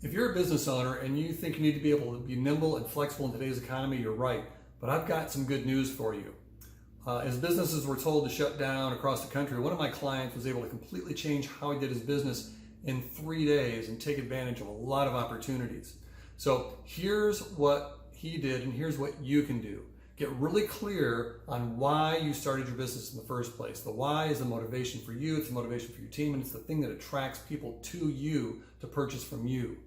If you're a business owner and you think you need to be able to be nimble and flexible in today's economy, you're right. But I've got some good news for you. As businesses were told to shut down across the country, one of my clients was able to completely change how he did his business in 3 days and take advantage of a lot of opportunities. So here's what he did and here's what you can do. Get really clear on why you started your business in the first place. The why is the motivation for you, it's the motivation for your team, and it's the thing that attracts people to you to purchase from you.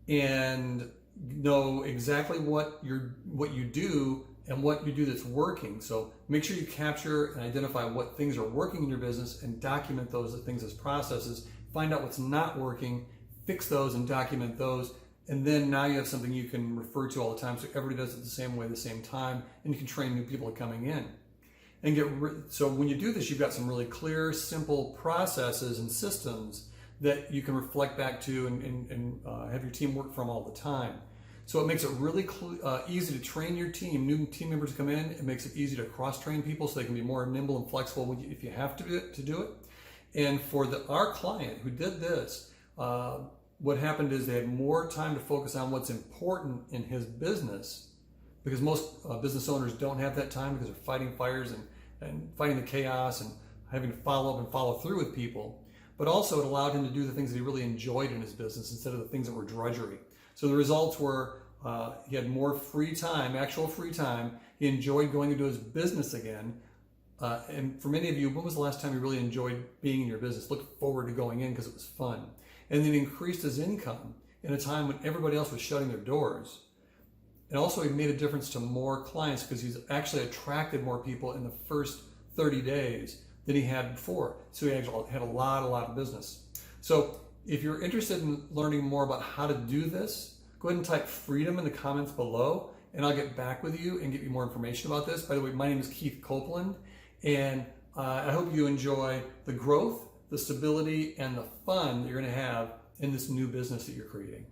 And know exactly what you do and what you do that's working. So make sure you capture and identify what things are working in your business and document those things as processes. Find out what's not working, fix those and document those. And then now you have something you can refer to all the time, so everybody does it the same way, the same time, and you can train new people coming in. And so when you do this, you've got some really clear, simple processes and systems that you can reflect back to and have your team work from all the time. So it makes it really easy to train your team, new team members come in. It makes it easy to cross-train people so they can be more nimble and flexible if you have to do it. And for our client who did this, what happened is they had more time to focus on what's important in his business, because most business owners don't have that time because they're fighting fires and fighting the chaos and having to follow up and follow through with people. But also it allowed him to do the things that he really enjoyed in his business instead of the things that were drudgery. So the results were he had more free time, actual free time. He enjoyed going into his business again. And for many of you, when was the last time you really enjoyed being in your business? Look forward to going in because it was fun. And then increased his income in a time when everybody else was shutting their doors. And also he made a difference to more clients because he's actually attracted more people in the first 30 days than he had before. So he actually had a lot of business. So if you're interested in learning more about how to do this, go ahead and type freedom in the comments below and I'll get back with you and give you more information about this. By the way, my name is Keith Copeland, and I hope you enjoy the growth, the stability, and the fun that you're going to have in this new business that you're creating.